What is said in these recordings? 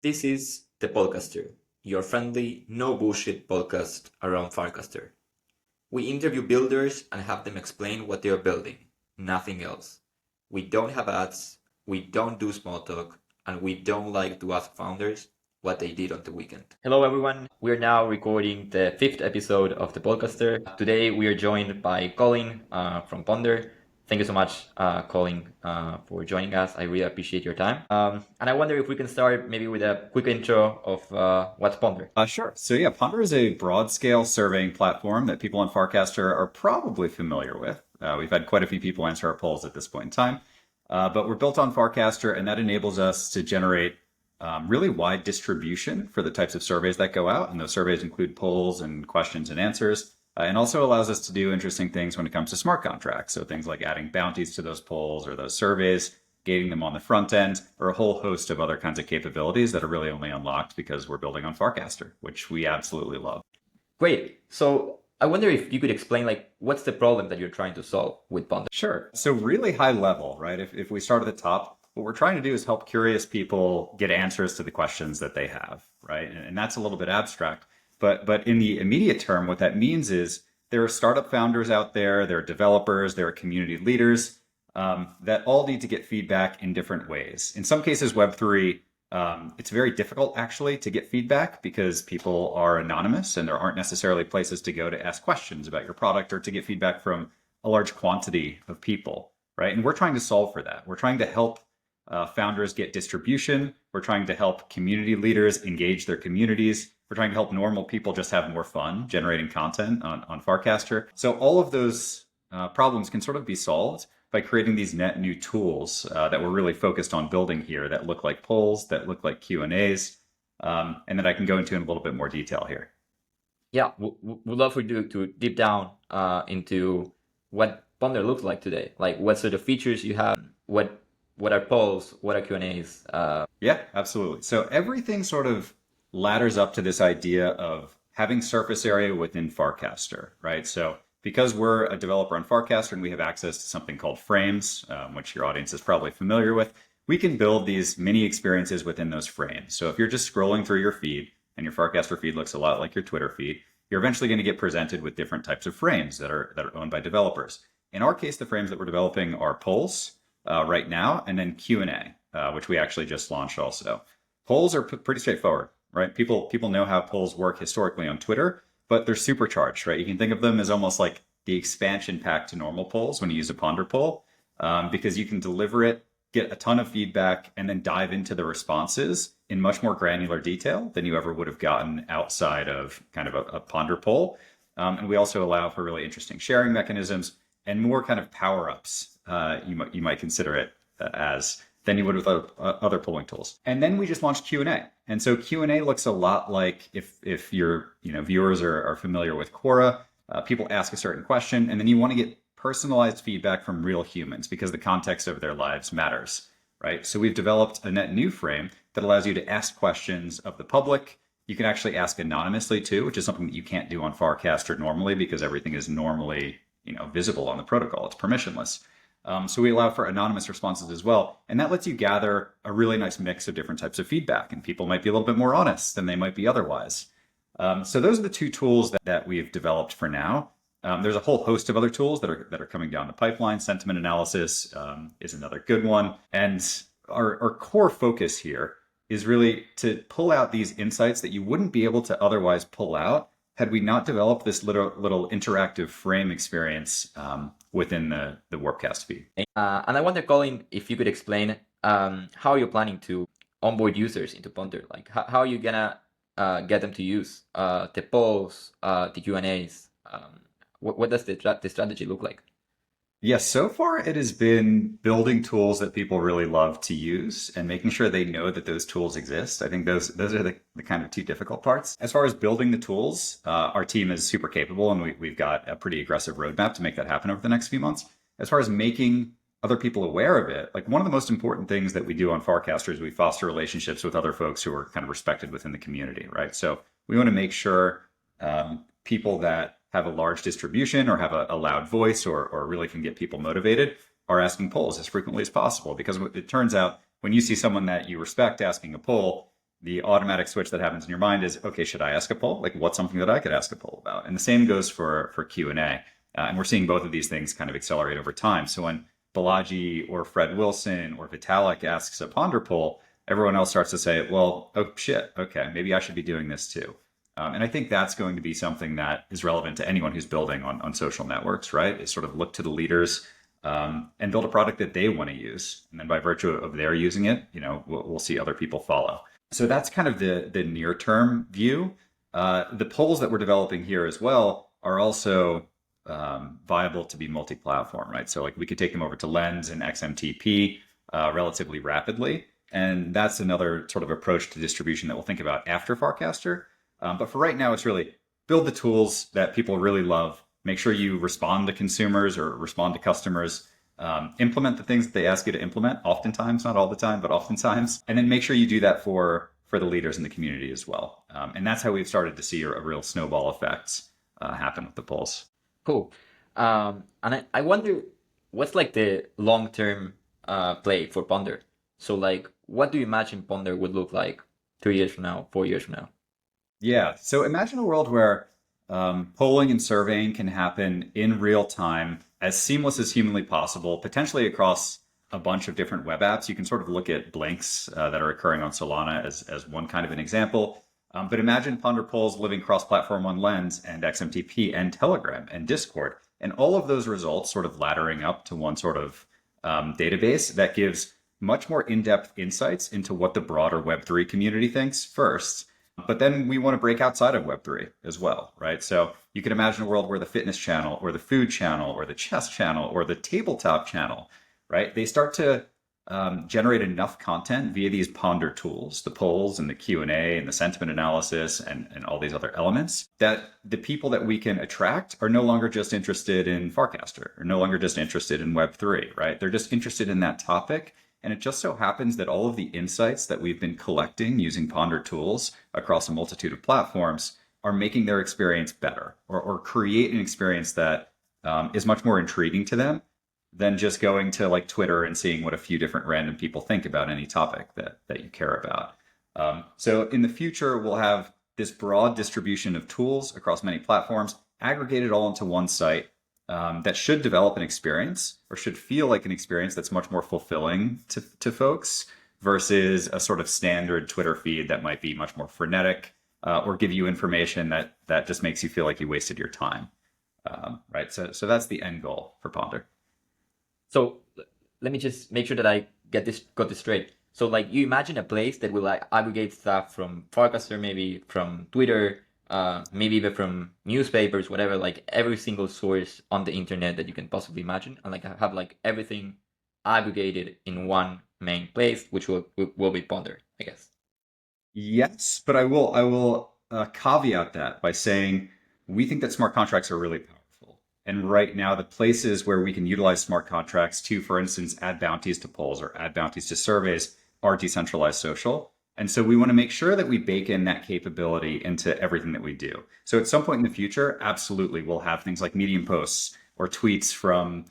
This is The Podcaster, your friendly, no bullshit podcast around Farcaster. We interview builders and have them explain what they are building, nothing else. We don't have ads, we don't do small talk, and we don't like to ask founders what they did on the weekend. Hello, everyone. We are now recording the fifth episode of The Podcaster. Today, we are joined by Colin from Ponder. Thank you so much, Colin, for joining us. I really appreciate your time. And I wonder if we can start maybe with a quick intro of what's Ponder. Sure. So yeah, Ponder is a broad-scale surveying platform that people on Farcaster are probably familiar with. We've had quite a few people answer our polls at this point in time, but we're built on Farcaster, and that enables us to generate really wide distribution for the types of surveys that go out. And those surveys include polls and questions and answers, and also allows us to do interesting things when it comes to smart contracts. So things like adding bounties to those polls or those surveys, gating them on the front end, or a whole host of other kinds of capabilities that are really only unlocked because we're building on Farcaster, which we absolutely love. Great. So I wonder if you could explain, like, what's the problem that you're trying to solve with Ponder? Sure. So really high level, right? If we start at the top, what we're trying to do is help curious people get answers to the questions that they have, right? And that's a little bit abstract. But in the immediate term, what that means is there are startup founders out there, there are developers, there are community leaders that all need to get feedback in different ways. In some cases, Web3, it's very difficult actually to get feedback because people are anonymous and there aren't necessarily places to go to ask questions about your product or to get feedback from a large quantity of people, right? And we're trying to solve for that. We're trying to help founders get distribution. We're trying to help community leaders engage their communities. We're trying to help normal people just have more fun generating content on Farcaster. So all of those problems can sort of be solved by creating these net new tools that we're really focused on building here that look like polls, that look like Q&As, and that I can go into in a little bit more detail here. Yeah, we'd love for you to deep down into what Ponder looks like today. Like, what sort of features you have, what are polls, what are Q&As? Yeah, absolutely. So everything sort of ladders up to this idea of having surface area within Farcaster, right? So because we're a developer on Farcaster and we have access to something called frames, which your audience is probably familiar with, we can build these mini experiences within those frames. So if you're just scrolling through your feed and your Farcaster feed looks a lot like your Twitter feed, you're eventually going to get presented with different types of frames that are owned by developers. In our case, the frames that we're developing are polls right now, and then Q&A, which we actually just launched also. Polls are pretty straightforward, right? People know how polls work historically on Twitter, but they're supercharged, right? You can think of them as almost like the expansion pack to normal polls when you use a Ponder poll, because you can deliver it, get a ton of feedback, and then dive into the responses in much more granular detail than you ever would have gotten outside of kind of a Ponder poll. And we also allow for really interesting sharing mechanisms and more kind of power-ups, you might consider it as, than you would with other polling tools. And then we just launched Q&A. And so Q&A looks a lot like if your viewers are familiar with Quora, people ask a certain question, and then you want to get personalized feedback from real humans because the context of their lives matters, right? So we've developed a net new frame that allows you to ask questions of the public. You can actually ask anonymously too, which is something that you can't do on Farcaster normally because everything is normally visible on the protocol. It's permissionless. So we allow for anonymous responses as well. And that lets you gather a really nice mix of different types of feedback. And people might be a little bit more honest than they might be otherwise. So those are the two tools that we've developed for now. There's a whole host of other tools that are coming down the pipeline. Sentiment analysis is another good one. And our core focus here is really to pull out these insights that you wouldn't be able to otherwise pull out had we not developed this little interactive frame experience within the Warpcast feed. And I wonder, Colin, if you could explain how you're planning to onboard users into Ponder. Like, how are you gonna get them to use the polls, the Q&As? What does the strategy look like? Yes, so far it has been building tools that people really love to use and making sure they know that those tools exist. I think those are the kind of two difficult parts. As far as building the tools, our team is super capable and we've got a pretty aggressive roadmap to make that happen over the next few months. As far as making other people aware of it, like one of the most important things that we do on Farcaster is we foster relationships with other folks who are kind of respected within the community, right? So we want to make sure people that have a large distribution or have a loud voice or really can get people motivated are asking polls as frequently as possible. Because it turns out when you see someone that you respect asking a poll, the automatic switch that happens in your mind is, okay, should I ask a poll? Like, what's something that I could ask a poll about? And the same goes for Q&A. And we're seeing both of these things kind of accelerate over time. So when Balaji or Fred Wilson or Vitalik asks a Ponder poll, everyone else starts to say, well, oh shit, okay, maybe I should be doing this too. And I think that's going to be something that is relevant to anyone who's building on social networks, right? Is sort of look to the leaders and build a product that they want to use. And then by virtue of their using it, we'll see other people follow. So that's kind of the near term view. The polls that we're developing here as well are also viable to be multi-platform, right? So like we could take them over to Lens and XMTP relatively rapidly. And that's another sort of approach to distribution that we'll think about after Farcaster. But for right now, it's really build the tools that people really love. Make sure you respond to consumers or respond to customers. Implement the things that they ask you to implement, oftentimes, not all the time, but oftentimes. And then make sure you do that for the leaders in the community as well. And that's how we've started to see a real snowball effect happen with the polls. Cool. And I wonder what's like the long-term play for Ponder. So like, what do you imagine Ponder would look like 3 years from now, 4 years from now? Yeah. So imagine a world where polling and surveying can happen in real time, as seamless as humanly possible, potentially across a bunch of different web apps. You can sort of look at blinks that are occurring on Solana as one kind of an example. But imagine Ponder polls living cross-platform on Lens and XMTP and Telegram and Discord, and all of those results sort of laddering up to one sort of database that gives much more in-depth insights into what the broader Web3 community thinks first. But then we want to break outside of Web3 as well, right? So you can imagine a world where the fitness channel or the food channel or the chess channel or the tabletop channel, right? They start to generate enough content via these Ponder tools, the polls and the Q&A and the sentiment analysis and all these other elements, that the people that we can attract are no longer just interested in Farcaster or no longer just interested in Web3, right? They're just interested in that topic. And it just so happens that all of the insights that we've been collecting using Ponder tools across a multitude of platforms are making their experience better or create an experience that is much more intriguing to them than just going to like Twitter and seeing what a few different random people think about any topic that you care about. So in the future, we'll have this broad distribution of tools across many platforms, aggregated all into one site that should develop an experience or should feel like an experience that's much more fulfilling to folks versus a sort of standard Twitter feed that might be much more frenetic or give you information that just makes you feel like you wasted your time. Right. So that's the end goal for Ponder. So let me just make sure that I got this straight. So like you imagine a place that will like aggregate stuff from Farcaster, maybe from Twitter, maybe even from newspapers, whatever, like every single source on the internet that you can possibly imagine, and like have like everything aggregated in one main place, which will be Ponder, I guess. Yes, but I will caveat that by saying we think that smart contracts are really powerful. And right now, the places where we can utilize smart contracts to, for instance, add bounties to polls or add bounties to surveys are decentralized social. And so we want to make sure that we bake in that capability into everything that we do. So at some point in the future, absolutely, we'll have things like Medium posts or tweets from,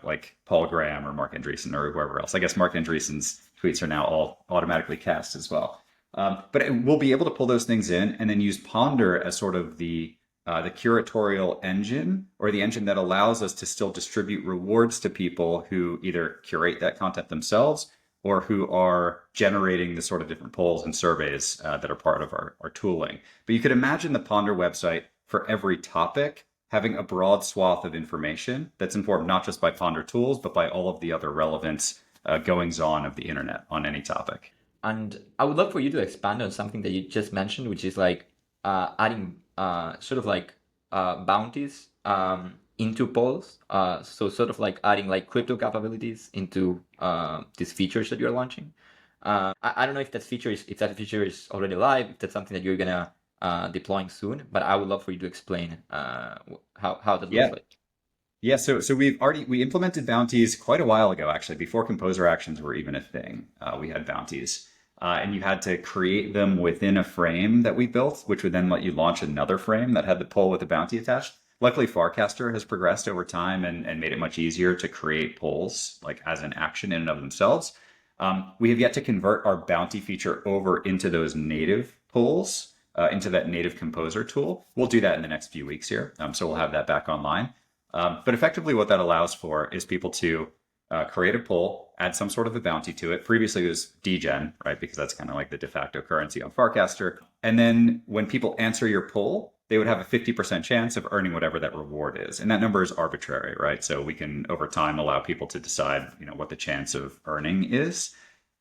like Paul Graham or Mark Andreessen or whoever else. I guess Mark Andreessen's tweets are now all automatically cast as well. But we'll be able to pull those things in and then use Ponder as sort of the curatorial engine or the engine that allows us to still distribute rewards to people who either curate that content themselves or who are generating the sort of different polls and surveys that are part of our tooling. But you could imagine the Ponder website for every topic having a broad swath of information that's informed not just by Ponder tools, but by all of the other relevant goings-on of the internet on any topic. And I would love for you to expand on something that you just mentioned, which is like adding sort of like bounties into polls. So sort of like adding like crypto capabilities into these features that you're launching. I don't know if that feature is already live, if that's something that you're gonna deploying soon, but I would love for you to explain how that looks like. Yeah, so we implemented bounties quite a while ago, actually, before composer actions were even a thing. We had bounties. And you had to create them within a frame that we built, which would then let you launch another frame that had the poll with the bounty attached. Luckily, Farcaster has progressed over time and made it much easier to create polls like as an action in and of themselves. We have yet to convert our bounty feature over into those native pulls, into that native composer tool. We'll do that in the next few weeks here. So we'll have that back online. But effectively what that allows for is people to create a pull, add some sort of a bounty to it. Previously it was degen, right? Because that's kind of like the de facto currency on Farcaster. And then when people answer your pull, they would have a 50% chance of earning whatever that reward is. And that number is arbitrary, right? So we can, over time, allow people to decide, what the chance of earning is.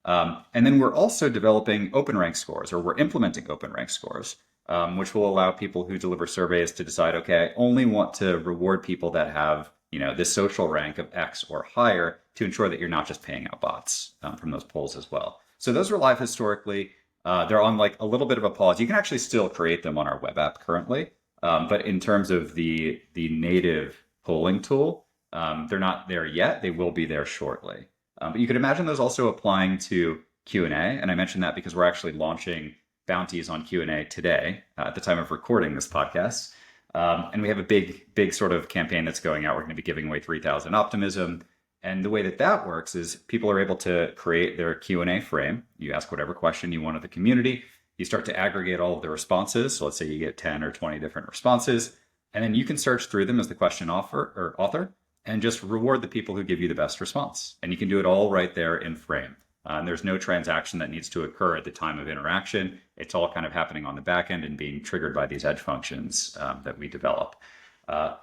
And then we're also developing open rank scores, or we're implementing open rank scores, which will allow people who deliver surveys to decide, okay, I only want to reward people that have, this social rank of X or higher, to ensure that you're not just paying out bots from those polls as well. So those were live historically. They're on like a little bit of a pause. You can actually still create them on our web app currently. But in terms of the native polling tool, they're not there yet. They will be there shortly. But you could imagine those also applying to Q&A. And I mentioned that because we're actually launching bounties on Q&A today at the time of recording this podcast. And we have a big sort of campaign that's going out. We're going to be giving away 3,000 optimism. And the way that works is people are able to create their Q&A frame. You ask whatever question you want of the community. You start to aggregate all of the responses. So let's say you get 10 or 20 different responses. And then you can search through them as the question author and just reward the people who give you the best response. And you can do it all right there in frame. And there's no transaction that needs to occur at the time of interaction. It's all kind of happening on the back end and being triggered by these edge functions that we develop.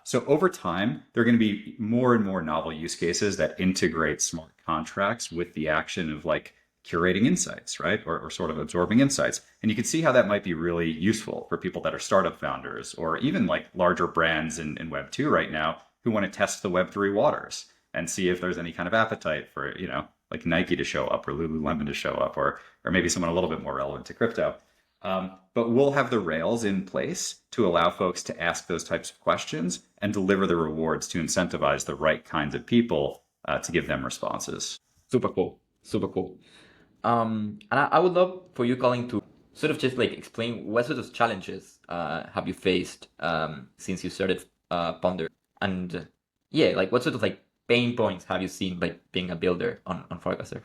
So over time, there are going to be more and more novel use cases that integrate smart contracts with the action of like curating insights, right? Or sort of absorbing insights. And you can see how that might be really useful for people that are startup founders or even like larger brands in Web 2 right now who want to test the Web 3 waters and see if there's any kind of appetite for, like Nike to show up or Lululemon to show up or maybe someone a little bit more relevant to crypto. But we'll have the rails in place to allow folks to ask those types of questions and deliver the rewards to incentivize the right kinds of people to give them responses. Super cool. Super cool. And I would love for you, Colin, to sort of just like explain what sort of challenges have you faced since you started Ponder, and like what sort of like pain points have you seen by being a builder on Farcaster?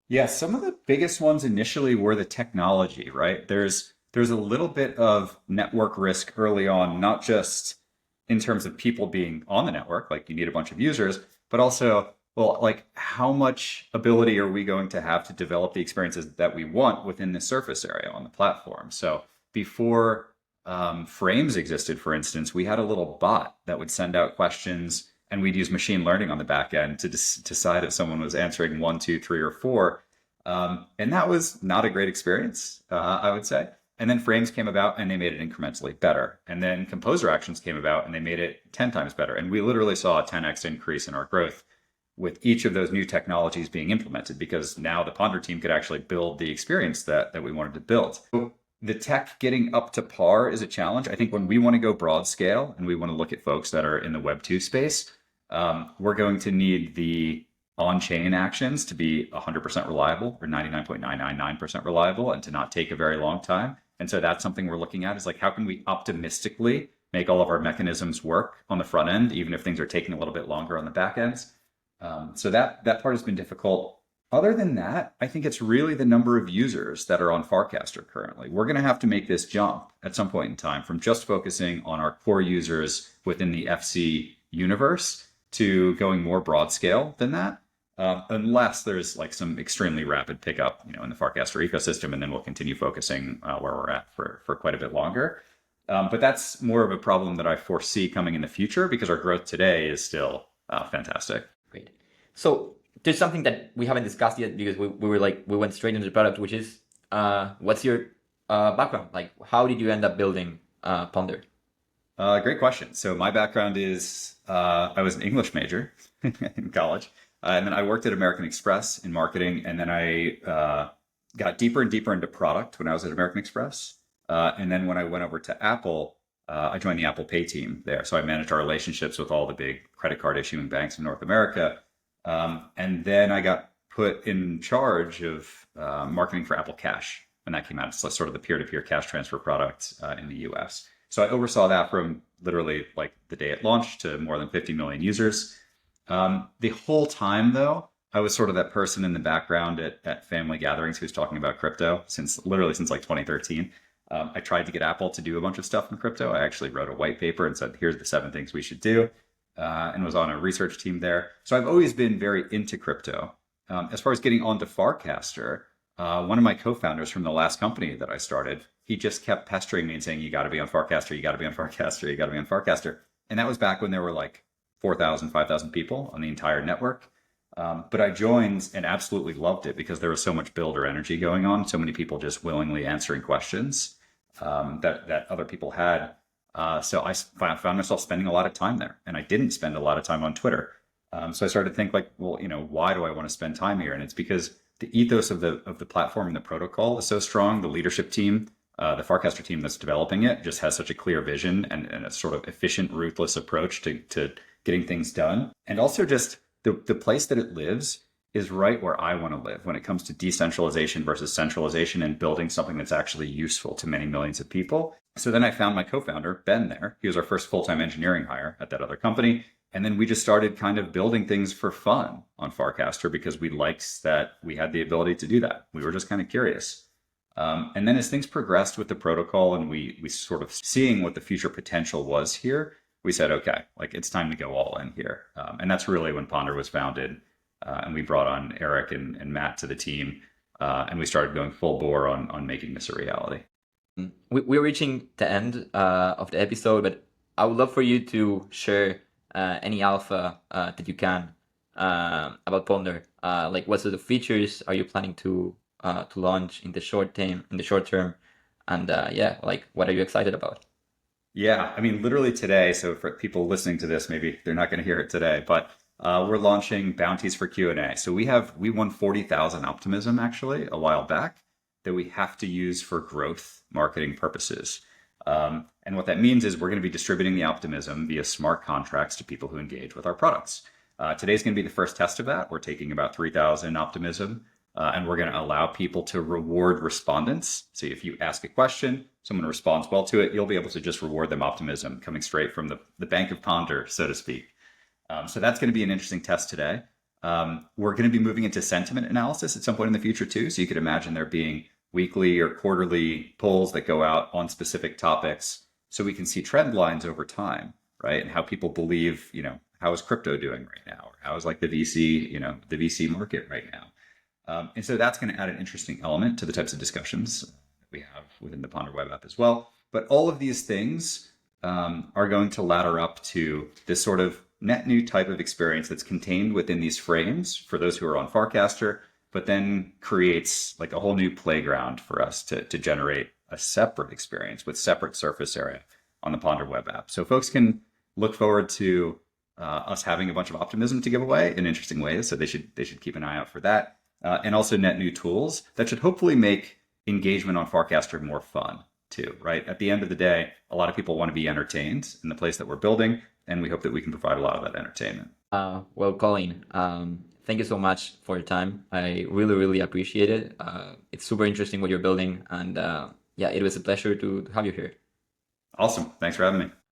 Yeah, some of the biggest ones initially were the technology, right? There's a little bit of network risk early on, not just in terms of people being on the network, like you need a bunch of users, but also, well, like how much ability are we going to have to develop the experiences that we want within the surface area on the platform? So before frames existed, for instance, we had a little bot that would send out questions and we'd use machine learning on the back end to decide if someone was answering 1, 2, 3, or 4. And that was not a great experience, I would say. And then frames came about and they made it incrementally better. And then composer actions came about and they made it 10 times better. And we literally saw a 10x increase in our growth with each of those new technologies being implemented, because now the Ponder team could actually build the experience that we wanted to build. So the tech getting up to par is a challenge. I think when we want to go broad scale and we want to look at folks that are in the Web 2 space, we're going to need the on-chain actions to be 100% reliable or 99.999% reliable and to not take a very long time. And so that's something we're looking at, is like, how can we optimistically make all of our mechanisms work on the front end, even if things are taking a little bit longer on the back ends. So that part has been difficult. Other than that, I think it's really the number of users that are on Farcaster currently. We're going to have to make this jump at some point in time from just focusing on our core users within the FC universe to going more broad scale than that, unless there's like some extremely rapid pickup, in the Farcaster ecosystem, and then we'll continue focusing where we're at for quite a bit longer. But that's more of a problem that I foresee coming in the future, because our growth today is still fantastic. Great. So there's something that we haven't discussed yet, because we went straight into the product, which is what's your background? Like, how did you end up building Ponder? Great question. So my background is I was an English major in college, and then I worked at American Express in marketing, and then I got deeper and deeper into product when I was at American Express. And then when I went over to Apple, I joined the Apple Pay team there. So I managed our relationships with all the big credit card issuing banks in North America. And then I got put in charge of marketing for Apple Cash when that came out. It's sort of the peer-to-peer cash transfer product in the US. So I oversaw that from literally like the day it launched to more than 50 million users. The whole time, though, I was sort of that person in the background at family gatherings who's talking about crypto literally since like 2013. I tried to get Apple to do a bunch of stuff in crypto. I actually wrote a white paper and said, here's the 7 things we should do, and was on a research team there. So I've always been very into crypto. As far as getting onto Farcaster, one of my co-founders from the last company that I started, he just kept pestering me and saying, you got to be on Farcaster, you got to be on Farcaster, you got to be on Farcaster. And that was back when there were like 4,000, 5,000 people on the entire network. But I joined and absolutely loved it because there was so much builder energy going on, so many people just willingly answering questions that other people had. So I found myself spending a lot of time there, and I didn't spend a lot of time on Twitter. So I started to think like, well, why do I want to spend time here? And it's because the ethos of the platform and the protocol is so strong. The leadership team, the Farcaster team that's developing it, just has such a clear vision and a sort of efficient, ruthless approach to getting things done. And also just the place that it lives is right where I want to live when it comes to decentralization versus centralization and building something that's actually useful to many millions of people. So then I found my co-founder, Ben, there. He was our first full-time engineering hire at that other company. And then we just started kind of building things for fun on Farcaster because we liked that we had the ability to do that. We were just kind of curious. And then as things progressed with the protocol and we sort of seeing what the future potential was here, we said, okay, like it's time to go all in here. And that's really when Ponder was founded. And we brought on Eric and Matt to the team. And we started going full bore on making this a reality. We're reaching the end of the episode, but I would love for you to share any alpha that you can about Ponder. Like what sort of features are you planning to launch in the short term? And yeah, like what are you excited about? Yeah, I mean, literally today. So for people listening to this, maybe they're not going to hear it today, but we're launching bounties for Q&A. So we won 40,000 optimism actually a while back that we have to use for growth marketing purposes. And what that means is we're going to be distributing the optimism via smart contracts to people who engage with our products. Today's going to be the first test of that. We're taking about 3,000 optimism, and we're going to allow people to reward respondents. So if you ask a question, someone responds well to it, you'll be able to just reward them optimism coming straight from the bank of Ponder, so to speak. So that's going to be an interesting test today. We're going to be moving into sentiment analysis at some point in the future too. So you could imagine there being weekly or quarterly polls that go out on specific topics so we can see trend lines over time, right? And how people believe, how is crypto doing right now? Or how is like the VC market right now? And so that's going to add an interesting element to the types of discussions that we have within the Ponder web app as well. But all of these things are going to ladder up to this sort of net new type of experience that's contained within these frames for those who are on Farcaster, but then creates like a whole new playground for us to generate a separate experience with separate surface area on the Ponder web app. So folks can look forward to us having a bunch of optimism to give away in interesting ways. So they should keep an eye out for that. And also net new tools that should hopefully make engagement on Farcaster more fun too, right? At the end of the day, a lot of people want to be entertained in the place that we're building, and we hope that we can provide a lot of that entertainment. Well, Colin, thank you so much for your time. I really, really appreciate it. It's super interesting what you're building, and yeah, it was a pleasure to have you here. Awesome. Thanks for having me.